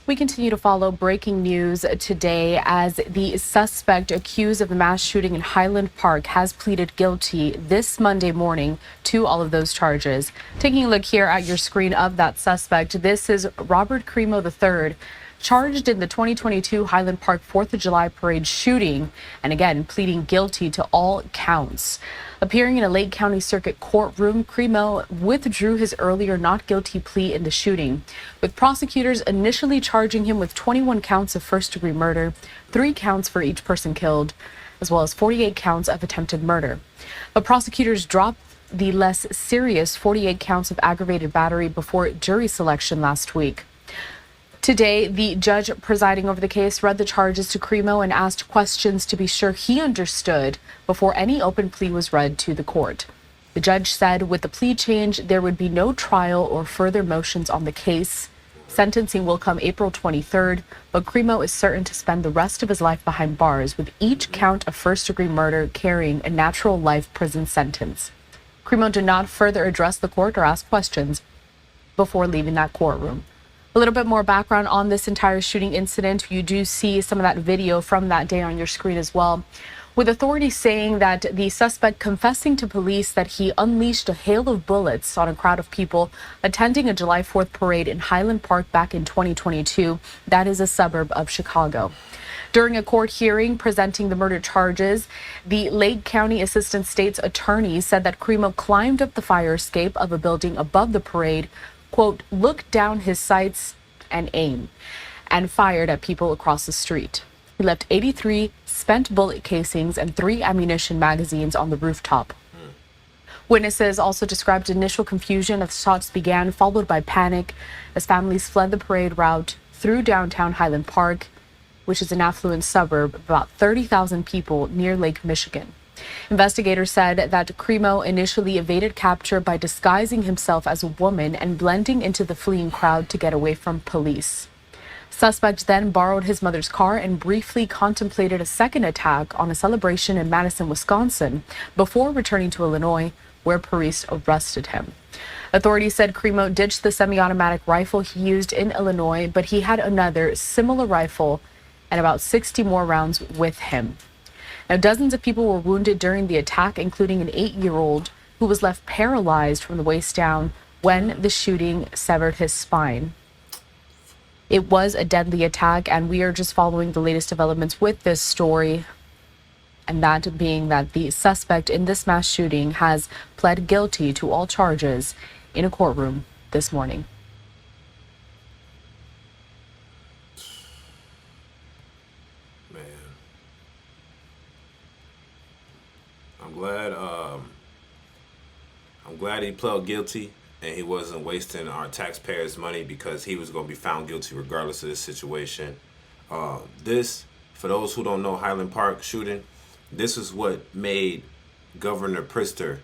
We continue to follow breaking news today as the suspect accused of the mass shooting in Highland Park has pleaded guilty this Monday morning to all of those charges. Taking a look here at your screen of that suspect, this is Robert Crimo III, charged in the 2022 Highland Park 4th of July parade shooting, and again pleading guilty to all counts. Appearing in a Lake County Circuit courtroom, Crimo withdrew his earlier not guilty plea in the shooting, with prosecutors initially charging him with 21 counts of first-degree murder, 3 counts for each person killed, as well as 48 counts of attempted murder. But prosecutors dropped the less serious 48 counts of aggravated battery before jury selection last week. Today, the judge presiding over the case read the charges to Crimo and asked questions to be sure he understood before any open plea was read to the court. The judge said with the plea change, there would be no trial or further motions on the case. Sentencing will come April 23rd, but Crimo is certain to spend the rest of his life behind bars, with each count of first-degree murder carrying a natural life prison sentence. Crimo did not further address the court or ask questions before leaving that courtroom. A little bit more background on this entire shooting incident. You do see some of that video from that day on your screen as well, with authorities saying that the suspect confessing to police that he unleashed a hail of bullets on a crowd of people attending a July 4th parade in Highland Park back in 2022. That is a suburb of Chicago. During a court hearing presenting the murder charges, the Lake County Assistant State's Attorney said that Crimo climbed up the fire escape of a building above the parade, quote, looked down his sights and aimed, and fired at people across the street. He left 83 spent bullet casings and 3 ammunition magazines on the rooftop. Witnesses also described initial confusion as shots began, followed by panic as families fled the parade route through downtown Highland Park, which is an affluent suburb of about 30,000 people near Lake Michigan. Investigators said that Crimo initially evaded capture by disguising himself as a woman and blending into the fleeing crowd to get away from police. Suspect then borrowed his mother's car and briefly contemplated a second attack on a celebration in Madison, Wisconsin, before returning to Illinois, where police arrested him. Authorities said Crimo ditched the semi-automatic rifle he used in Illinois, but he had another similar rifle and about 60 more rounds with him. Now, dozens of people were wounded during the attack, including an 8-year-old who was left paralyzed from the waist down when the shooting severed his spine. It was a deadly attack, and we are just following the latest developments with this story, and that being that the suspect in this mass shooting has pled guilty to all charges in a courtroom this morning. I'm glad he pled guilty and he wasn't wasting our taxpayers' money, because he was going to be found guilty regardless of this situation. This, for those who don't know, Highland Park shooting, this is what made Governor Pritzker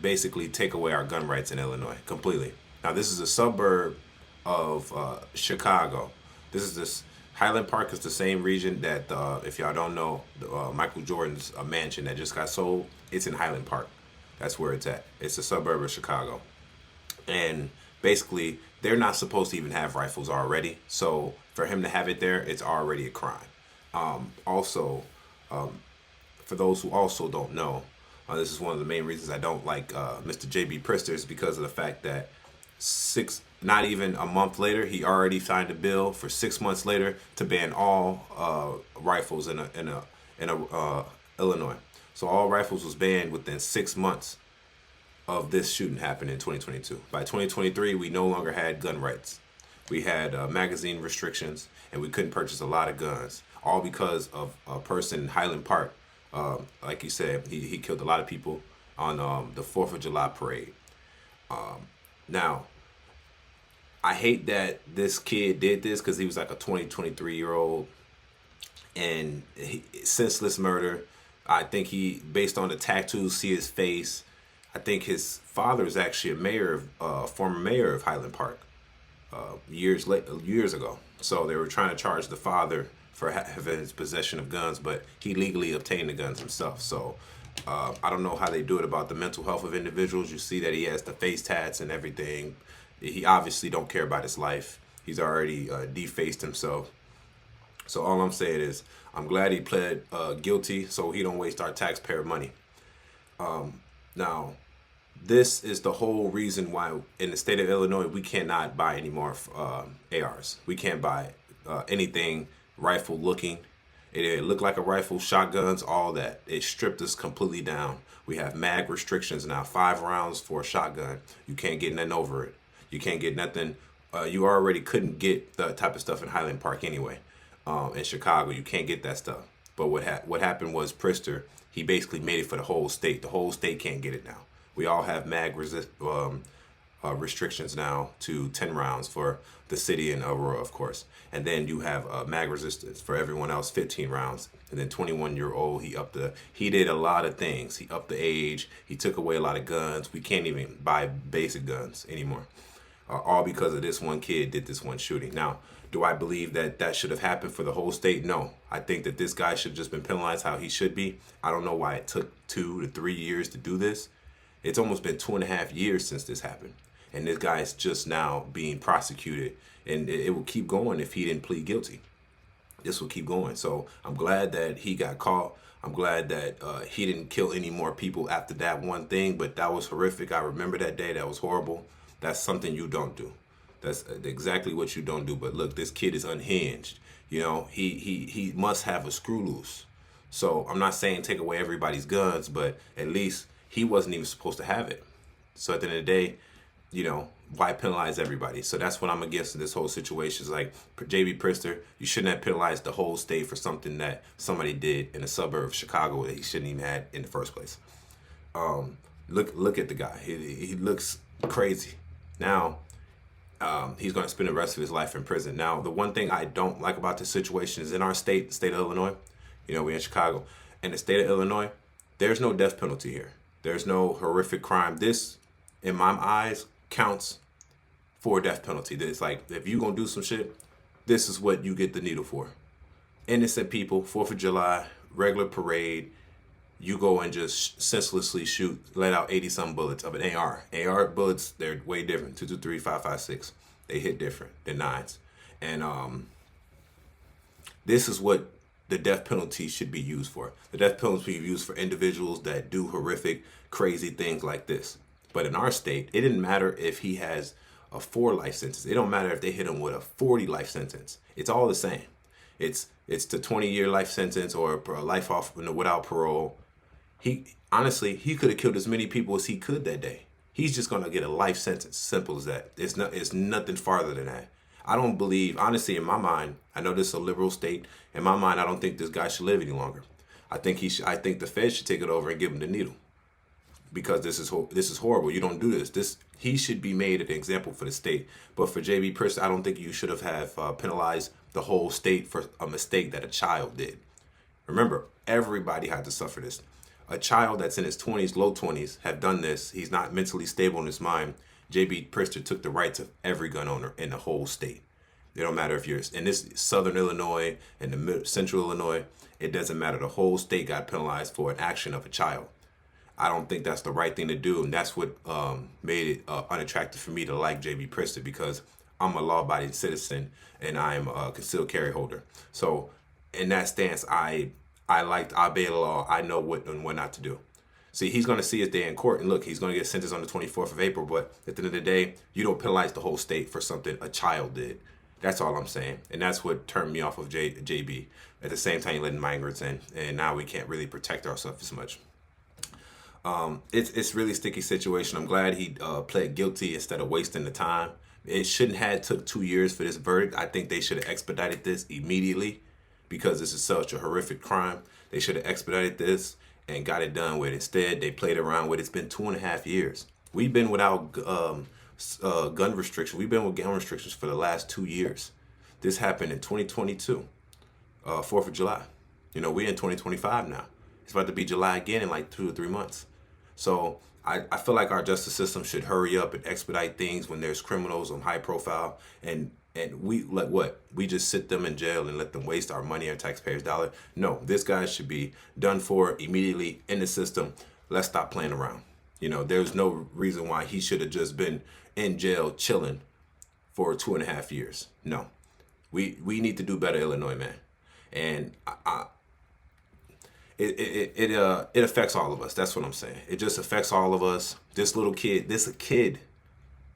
basically take away our gun rights in Illinois completely. Now, this is a suburb of Chicago. Highland Park is the same region that, if y'all don't know, Michael Jordan's mansion that just got sold. It's in Highland Park. That's where it's at. It's a suburb of Chicago. And basically, they're not supposed to even have rifles already. So for him to have it there, it's already a crime. For those who also don't know, this is one of the main reasons I don't like Mr. J.B. Pritzker, is because of the fact that not even a month later, he already signed a bill for 6 months later to ban all rifles in Illinois. So all rifles was banned within 6 months of this shooting happening in 2022. By 2023, we no longer had gun rights. We had magazine restrictions, and we couldn't purchase a lot of guns, all because of a person in Highland Park. Like you said, he killed a lot of people on the 4th of July parade. Now, I hate that this kid did this, because he was like a 23-year-old, and senseless murder. I think based on the tattoos, see his face, I think his father is actually a former mayor of Highland Park years ago. So they were trying to charge the father for having his possession of guns, but he legally obtained the guns himself. So I don't know how they do it about the mental health of individuals. You see that he has the face tats and everything. He obviously don't care about his life. He's already defaced himself. So all I'm saying is, I'm glad he pled guilty so he don't waste our taxpayer money. Now, this is the whole reason why in the state of Illinois we cannot buy any more ARs. We can't buy anything rifle looking. It looked like a rifle, shotguns, all that. It stripped us completely down. We have mag restrictions now. 5 rounds for a shotgun. You can't get nothing over it. You can't get nothing. You already couldn't get the type of stuff in Highland Park anyway. In Chicago, you can't get that stuff. But what happened was Prister, he basically made it for the whole state. The whole state can't get it now. We all have mag restrictions now to 10 rounds for the city and Aurora, of course. And then you have mag resistance for everyone else, 15 rounds. And then 21-year-old, he did a lot of things. He upped the age. He took away a lot of guns. We can't even buy basic guns anymore. All because of this one kid did this one shooting. Now, do I believe that that should have happened for the whole state? No. I think that this guy should have just been penalized how he should be. I don't know why it took 2 to 3 years to do this. It's almost been 2.5 years since this happened. And this guy is just now being prosecuted. And it will keep going if he didn't plead guilty. This will keep going. So I'm glad that he got caught. I'm glad that he didn't kill any more people after that one thing. But that was horrific. I remember that day. That was horrible. That's something you don't do. That's exactly what you don't do. But look, this kid is unhinged. You know, he must have a screw loose. So I'm not saying take away everybody's guns, but at least he wasn't even supposed to have it. So at the end of the day, you know, why penalize everybody? So that's what I'm against in this whole situation. Is like, J.B. Prister, you shouldn't have penalized the whole state for something that somebody did in a suburb of Chicago that he shouldn't even had in the first place. Look at the guy. He looks crazy. Now, he's going to spend the rest of his life in prison. Now, the one thing I don't like about this situation is in our state, the state of Illinois, you know, we're in Chicago, and the state of Illinois, there's no death penalty here. There's no horrific crime. This, in my eyes, counts for a death penalty. It's like, if you're going to do some shit, this is what you get the needle for. Innocent people, 4th of July, regular parade, you go and just senselessly shoot, let out 80-some bullets of an AR. AR bullets, they're way different. 223, 5.56. They hit different than 9s. And this is what the death penalty should be used for. The death penalty should be used for individuals that do horrific, crazy things like this. But in our state, it didn't matter if he has a 4 life sentence. It don't matter if they hit him with a 40 life sentence. It's all the same. It's the 20-year life sentence or a life off without parole. He could have killed as many people as he could that day. He's just gonna get a life sentence. Simple as that. It's nothing farther than that. I don't believe, honestly, in my mind, I know this is a liberal state. In my mind, I don't think this guy should live any longer. I think the Fed should take it over and give him the needle, because this is horrible. You don't do this. He should be made an example for the state. But for J.B. Prister, I don't think you should have penalized the whole state for a mistake that a child did. Remember, everybody had to suffer this. A child that's in his 20s, low 20s, have done this. He's not mentally stable in his mind. J.B. Prister took the rights of every gun owner in the whole state. It don't matter if you're in this southern Illinois and the central Illinois. It doesn't matter. The whole state got penalized for an action of a child. I don't think that's the right thing to do, and that's what made it unattractive for me to like J.B. Prister, because I'm a law-abiding citizen and I'm a concealed carry holder. So in that stance, I obey the law. I know what and what not to do. See, he's going to see his day in court, and look, he's going to get sentenced on the 24th of April, but at the end of the day, you don't penalize the whole state for something a child did. That's all I'm saying, and that's what turned me off of JB. At the same time, letting migrants in, and now we can't really protect ourselves as much. It's really sticky situation. I'm glad he pled guilty instead of wasting the time. It shouldn't have took 2 years for this verdict. I think they should have expedited this immediately, because this is such a horrific crime. They should have expedited this and got it done with. Instead, they played around with it. It's been 2.5 years. We've been without gun restrictions. We've been with gun restrictions for the last 2 years. This happened in 2022, 4th of July. You know, we're in 2025 now. It's about to be July again in like 2 or 3 months. So I feel like our justice system should hurry up and expedite things when there's criminals on high profile, and we let what? We just sit them in jail and let them waste our money, our taxpayers' dollar? No, this guy should be done for immediately in the system. Let's stop playing around. You know, there's no reason why he should have just been in jail chilling for 2.5 years. No, we need to do better, Illinois, man. And it affects all of us. That's what I'm saying. It just affects all of us. This little kid,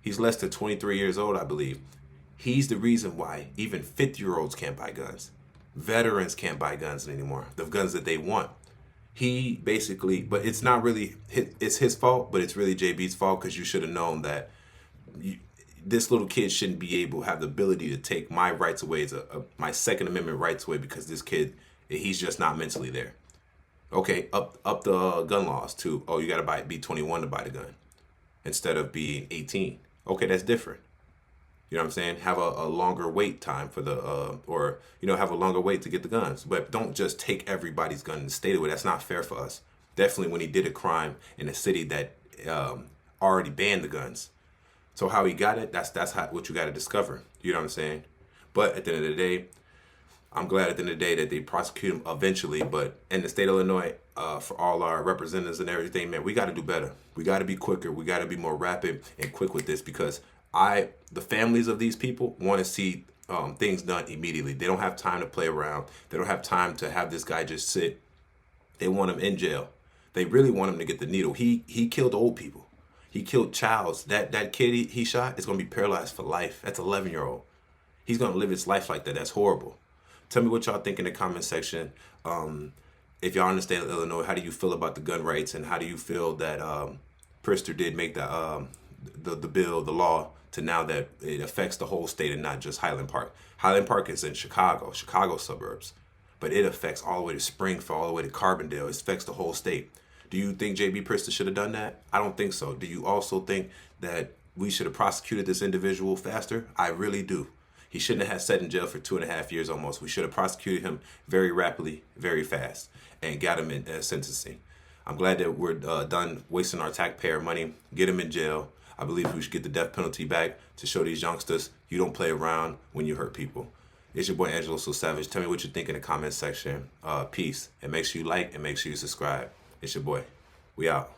he's less than 23 years old, I believe. He's the reason why even 50-year-olds can't buy guns. Veterans can't buy guns anymore. The guns that they want. He basically, but it's not really, it's his fault, but it's really JB's fault, because you should have known that this little kid shouldn't be able to have the ability to take my rights away, my Second Amendment rights away, because this kid, he's just not mentally there. Okay, up the gun laws to, oh, you got to be 21 to buy the gun instead of being 18. Okay, that's different. You know what I'm saying? Have a longer wait time for the, or, have a longer wait to get the guns. But don't just take everybody's gun and stay away. That's not fair for us. Definitely when he did a crime in a city that already banned the guns. So how he got it, that's what you got to discover. You know what I'm saying? But at the end of the day, I'm glad at the end of the day that they prosecute him eventually. But in the state of Illinois, for all our representatives and everything, man, we got to do better. We got to be quicker. We got to be more rapid and quick with this, because the families of these people want to see things done immediately. They don't have time to play around. They don't have time to have this guy just sit. They want him in jail. They really want him to get the needle. He killed old people. He killed childs. That kid he shot is going to be paralyzed for life. That's 11-year-old. He's going to live his life like that. That's horrible. Tell me what y'all think in the comment section. If y'all in the state of Illinois, how do you feel about the gun rights, and how do you feel that Prister did make the bill, the law, to now that it affects the whole state and not just Highland Park. Highland Park is in Chicago suburbs, but it affects all the way to Springfield, all the way to Carbondale. It affects the whole state. Do you think J.B. Prister should have done that? I don't think so. Do you also think that we should have prosecuted this individual faster? I really do. He shouldn't have sat in jail for 2.5 years almost. We should have prosecuted him very rapidly, very fast, and got him in sentencing. I'm glad that we're done wasting our taxpayer money. Get him in jail. I believe we should get the death penalty back to show these youngsters you don't play around when you hurt people. It's your boy Angelo So Savage. Tell me what you think in the comment section. Peace. And make sure you like and make sure you subscribe. It's your boy. We out.